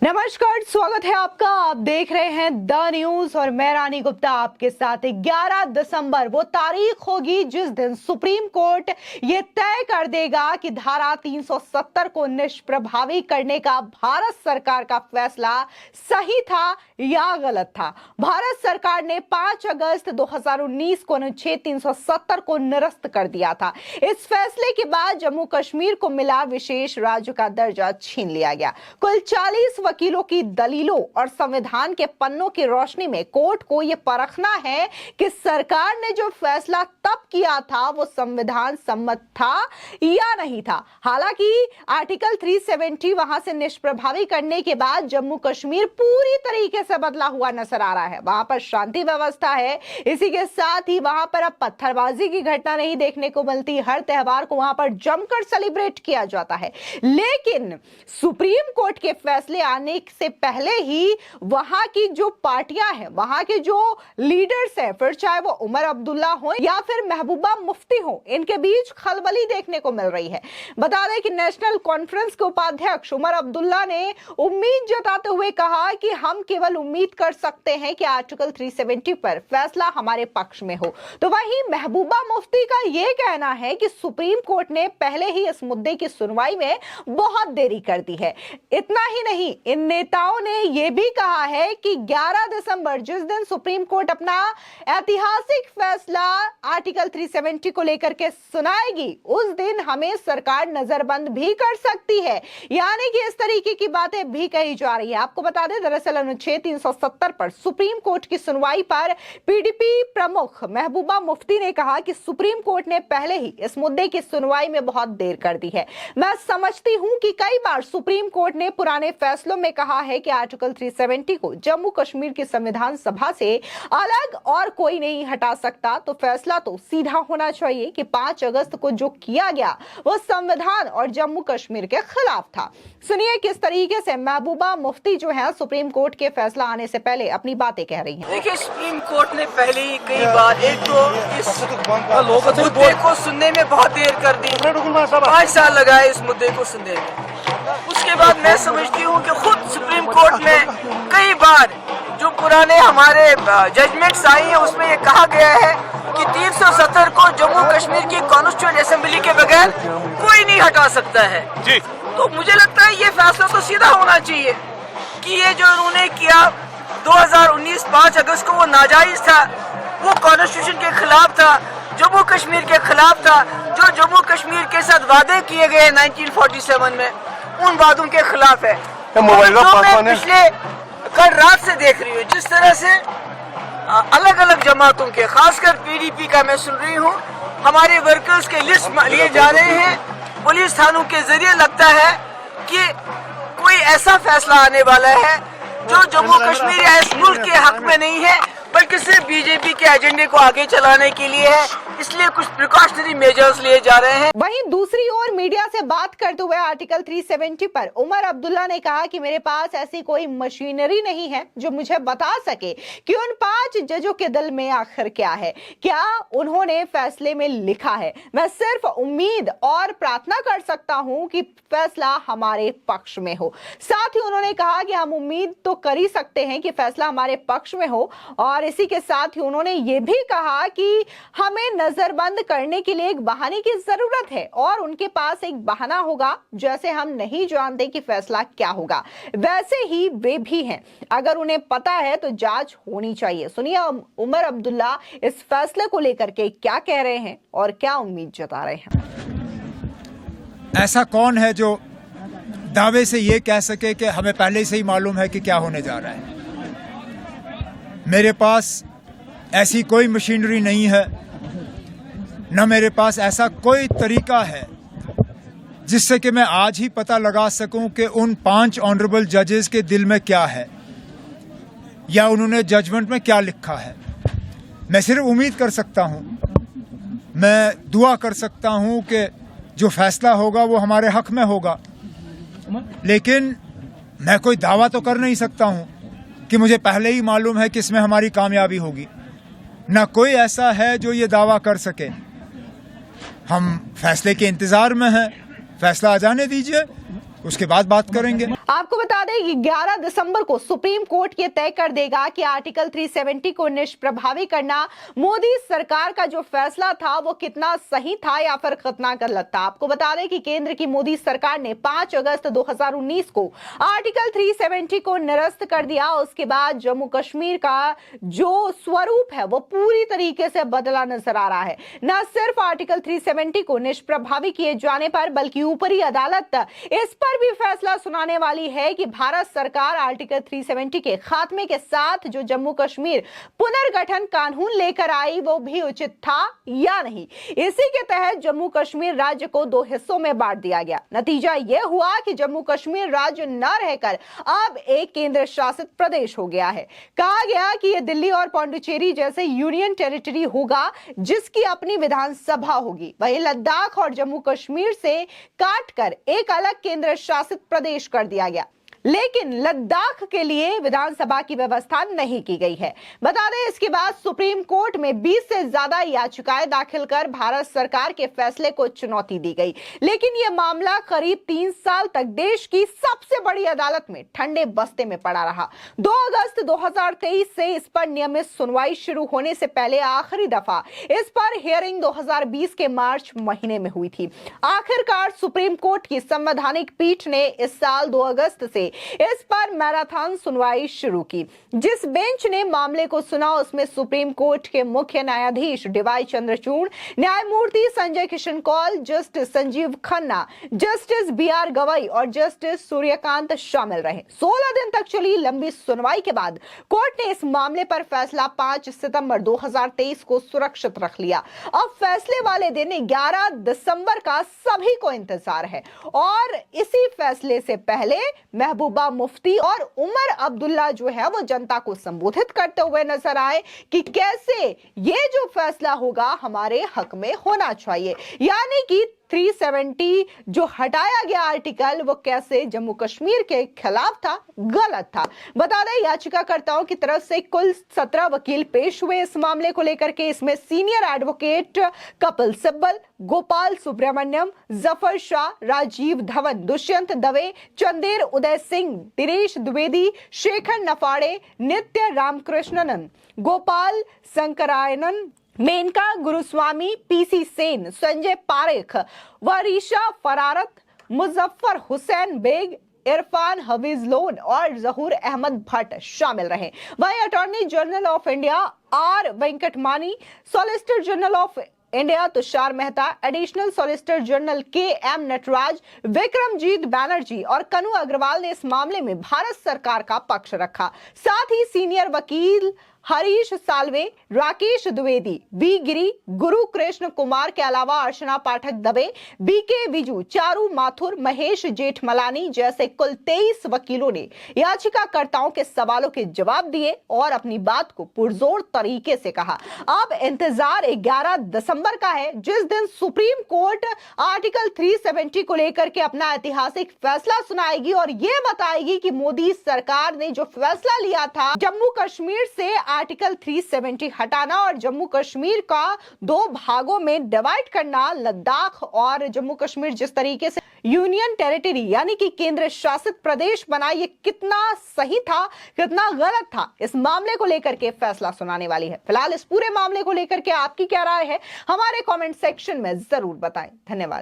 नमस्कार, स्वागत है आपका। आप देख रहे हैं द न्यूज और मैं रानी गुप्ता आपके साथ। 11 दिसंबर वो तारीख होगी जिस दिन सुप्रीम कोर्ट ये तय कर देगा कि धारा 370 को निष्प्रभावी करने का भारत सरकार का फैसला सही था या गलत था। भारत सरकार ने 5 अगस्त 2019 को अनुच्छेद 370 को निरस्त कर दिया था। इस फैसले के बाद जम्मू कश्मीर को मिला विशेष राज्य का दर्जा छीन लिया गया। कुल 40 वकीलों की दलीलों और संविधान के पन्नों की रोशनी में कोर्ट को यह परखना है कि सरकार ने जो फैसला तब किया था वो संविधान सम्मत था या नहीं था। हालांकि आर्टिकल 370 वहां से निष्प्रभावी करने के बाद जम्मू कश्मीर पूरी तरीके से बदला हुआ नजर आ रहा है। वहां पर शांति व्यवस्था है, इसी के साथ ही वहां पर अब पत्थरबाजी की घटना नहीं देखने को मिलती। हर त्योहार को वहां पर जमकर सेलिब्रेट किया जाता है। लेकिन सुप्रीम कोर्ट के फैसले आने से पहले ही वहां की जो पार्टियां हैं, वहां के जो लीडर्स हैं, फिर चाहे वो उमर अब्दुल्ला हो या फिर महबूबा मुफ्ती हो, इनके बीच खलबली देखने को मिल रही है। बता दें कि नेशनल कॉन्फ्रेंस के उपाध्यक्ष उमर अब्दुल्ला ने उम्मीद जताते हुए कहा कि हम केवल उम्मीद कर सकते हैं कि आर्टिकल 370 पर फैसला हमारे पक्ष में हो। तो वहीं महबूबा मुफ्ती का यह कहना है कि सुप्रीम कोर्ट ने पहले ही इस मुद्दे की सुनवाई में बहुत देरी कर दी है। इतना ही नहीं, इन नेताओं ने यह भी कहा है कि 11 दिसंबर जिस दिन सुप्रीम कोर्ट अपना ऐतिहासिक फैसला आर्टिकल 370 को लेकर के सुनाएगी, उस दिन हमें सरकार नजरबंद भी कर सकती है। यानी कि इस तरीके की बातें भी कही जा रही है। आपको बता दें, दरअसल अनुच्छेद 370 पर सुप्रीम कोर्ट की सुनवाई पर पीडीपी प्रमुख महबूबा मुफ्ती ने कहा कि सुप्रीम कोर्ट ने पहले ही इस मुद्दे की सुनवाई में बहुत देर कर दी है। मैं समझती हूं कि कई बार सुप्रीम कोर्ट ने पुराने फैसलों में कहा है कि आर्टिकल 370 को जम्मू कश्मीर की संविधान सभा से अलग और कोई नहीं हटा सकता। तो फैसला तो सीधा होना चाहिए कि 5 अगस्त को जो किया गया वो संविधान और जम्मू कश्मीर के खिलाफ था। सुनिए किस तरीके से महबूबा मुफ्ती जो है सुप्रीम कोर्ट के फैसला आने से पहले अपनी बातें कह रही हैं। देखिए, सुप्रीम कोर्ट ने पहले ही कई बार एक तो इस मुद्दे को सुनने में बहुत देर कर दी। 5 साल लगाए इस मुद्दे को सुनने में। उसके बाद मैं समझती हूँ कि खुद सुप्रीम कोर्ट में कई बार जो पुराने हमारे जजमेंट्स आई हैं उसमें ये कहा गया है कि 370 को जम्मू कश्मीर की कॉन्स्टिट्यूएंट असेंबली के बगैर कोई नहीं हटा सकता है जी। तो मुझे लगता है ये फैसला तो सीधा होना चाहिए कि ये जो उन्होंने किया 2019 5 अगस्त को वो नाजायज था, वो कॉन्स्टिट्यूशन के खिलाफ था, जम्मू कश्मीर के खिलाफ था। जो जम्मू कश्मीर के साथ वादे किए गए 1947 में, उन वादों के खिलाफ है। जो मैं पिछले कल रात से देख रही हूँ, जिस तरह से अलग अलग जमातों के, खासकर पीडीपी का मैं सुन रही हूँ, हमारे वर्कर्स के लिस्ट लिए जा रहे हैं पुलिस थानों के जरिए। लगता है कि कोई ऐसा फैसला आने वाला है जो जम्मू कश्मीर या इस मुल्क के हक में नहीं है, बल्कि सिर्फ बीजेपी के एजेंडे को आगे चलाने के लिए है। इसलिए कुछ प्रिकॉशनरी मेजर्स लिए जा रहे हैं। वहीं दूसरी ओर मीडिया से बात करते हुए आर्टिकल 370 पर उमर अब्दुल्ला ने कहा कि मेरे पास ऐसी कोई मशीनरी नहीं है जो मुझे बता सके कि उन 5 जजों के दिल में आखिर क्या है, क्या उन्होंने फैसले में लिखा है। मैं सिर्फ उम्मीद और प्रार्थना कर सकता हूं कि फैसला हमारे पक्ष में हो। साथ ही उन्होंने कहा कि हम उम्मीद तो कर ही सकते हैं कि फैसला हमारे पक्ष में हो, और इसी के साथ ही उन्होंने ये भी कहा कि हमें नजरबंद करने के लिए एक बहाने की जरूरत है, और उनके पास एक बहाना होगा। जैसे हम नहीं जानते कि फैसला क्या होगा, वैसे ही वे भी हैं। अगर उन्हें पता है तो जांच होनी चाहिए। सुनिए उमर अब्दुल्ला इस फैसले को लेकर के क्या कह रहे हैं और क्या उम्मीद जता रहे हैं। ऐसा कौन है जो दावे से ये कह सके कि हमें पहले से ही मालूम है कि क्या होने जा रहा है। मेरे पास ऐसी कोई मशीनरी नहीं है, न मेरे पास ऐसा कोई तरीका है जिससे कि मैं आज ही पता लगा सकूं कि उन 5 ऑनरेबल जजेस के दिल में क्या है या उन्होंने जजमेंट में क्या लिखा है। मैं सिर्फ उम्मीद कर सकता हूं, मैं दुआ कर सकता हूं कि जो फैसला होगा वो हमारे हक में होगा। लेकिन मैं कोई दावा तो कर नहीं सकता हूं कि मुझे पहले ही मालूम है कि इसमें हमारी कामयाबी होगी। ना कोई ऐसा है जो ये दावा कर सके। हम फैसले के इंतजार में हैं, फैसला आ जाने दीजिए, उसके बाद बात करेंगे। आपको बता दें कि 11 दिसंबर को सुप्रीम कोर्ट ये तय कर देगा कि आर्टिकल 370 को निष्प्रभावी करना मोदी सरकार का जो फैसला था वो कितना सही था या फिर कितना गलत था। आपको बता दें कि केंद्र की मोदी सरकार ने 5 अगस्त 2019 को आर्टिकल 370 को निरस्त कर दिया। उसके बाद जम्मू कश्मीर का जो स्वरूप है वो पूरी तरीके से बदला नजर आ रहा है। न सिर्फ आर्टिकल 370 को निष्प्रभावी किए जाने पर बल्कि ऊपरी अदालत इस पर भी फैसला सुनाने वाली है कि भारत सरकार आर्टिकल 370 के खात्मे के साथ जो जम्मू कश्मीर पुनर्गठन कानून लेकर आई वो भी उचित था या नहीं। इसी के तहत जम्मू कश्मीर राज्य को 2 हिस्सों में बांट दिया गया। नतीजा यह हुआ कि जम्मू कश्मीर राज्य न रहकर अब एक केंद्र शासित प्रदेश हो गया है। कहा गया कि यह दिल्ली और पांडिचेरी जैसे यूनियन टेरिटरी होगा जिसकी अपनी विधानसभा होगी। वहीं लद्दाख और जम्मू कश्मीर से काटकर एक अलग केंद्र शासित प्रदेश कर दिया गया, लेकिन लद्दाख के लिए विधानसभा की व्यवस्था नहीं की गई है। बता दें इसके बाद सुप्रीम कोर्ट में 20 से ज्यादा याचिकाएं दाखिल कर भारत सरकार के फैसले को चुनौती दी गई, लेकिन यह मामला करीब 3 साल तक देश की सबसे बड़ी अदालत में ठंडे बस्ते में पड़ा रहा। 2 अगस्त 2023 से इस पर नियमित सुनवाई शुरू होने से पहले आखिरी दफा इस पर हियरिंग 2020 के मार्च महीने में हुई थी। आखिरकार सुप्रीम कोर्ट की संवैधानिक पीठ ने इस साल 2 अगस्त से इस पर मैराथन सुनवाई शुरू की। जिस बेंच ने मामले को सुना उसमें सुप्रीम कोर्ट के मुख्य न्यायाधीश डीवाई चंद्रचूड़, न्यायमूर्ति Sanjay Kishan Kaul, justice Sanjiv Khanna, justice BR Gavai और जस्टिस सूर्यकांत शामिल रहे। 16 दिन तक चली लंबी सुनवाई के बाद कोर्ट ने इस मामले पर फैसला 5 सितंबर 2023 को सुरक्षित रख लिया। अब फैसले वाले दिन 11 दिसंबर का सभी को इंतजार है और इसी फैसले से पहले महबूबा मुफ्ती और उमर अब्दुल्ला जो है वो जनता को संबोधित करते हुए नजर आए कि कैसे ये जो फैसला होगा हमारे हक में होना चाहिए, यानी कि 370 जो हटाया गया आर्टिकल वो कैसे जम्मू कश्मीर के खिलाफ था, गलत था। बता दें याचिकाकर्ताओं की तरफ से कुल 17 वकील पेश हुए इस मामले को लेकर के। इसमें senior advocate Kapil Sibal, Gopal Subramaniam, Zafar Shah, Rajeev Dhavan, Dushyant Dave, Chander Uday Singh, Dinesh Dwivedi, Shekhar Naphade, Nitya Ramakrishnan, Gopal Shankarayanan, Menaka Guruswamy, PC Sen, Sanjay Parekh, Warisha Farasat, Muzaffar Hussain Beg, Irfan Hafeez Lone और जहूर अहमद भट्ट शामिल रहे। वहीं attorney general of India R Venkataramani, solicitor general of India Tushar Mehta, additional solicitor general KM Nataraj, Vikramjit Banerjee और कनु अग्रवाल ने इस मामले में भारत सरकार का पक्ष रखा। साथ ही सीनियर वकील हरीश साल्वे, राकेश द्विवेदी, V गिरी, गुरु कृष्ण कुमार के अलावा अर्चना पाठक दबे, BK विजू, चारू माथुर, महेश जेठमलानी जैसे कुल 23 वकीलों ने याचिकाकर्ताओं के सवालों के जवाब दिए और अपनी बात को पुरजोर तरीके से कहा। अब इंतजार 11 दिसंबर का है जिस दिन सुप्रीम कोर्ट आर्टिकल 370 को लेकर के अपना ऐतिहासिक फैसला सुनाएगी और यह बताएगी कि मोदी सरकार ने जो फैसला लिया था जम्मू कश्मीर से आर्टिकल 370 हटाना और जम्मू कश्मीर का 2 भागों में डिवाइड करना, लद्दाख और जम्मू कश्मीर जिस तरीके से यूनियन टेरिटरी यानी कि केंद्र शासित प्रदेश बना, ये कितना सही था कितना गलत था, इस मामले को लेकर के फैसला सुनाने वाली है। फिलहाल इस पूरे मामले को लेकर के आपकी क्या राय है हमारे कमेंट सेक्शन में जरूर बताएं। धन्यवाद।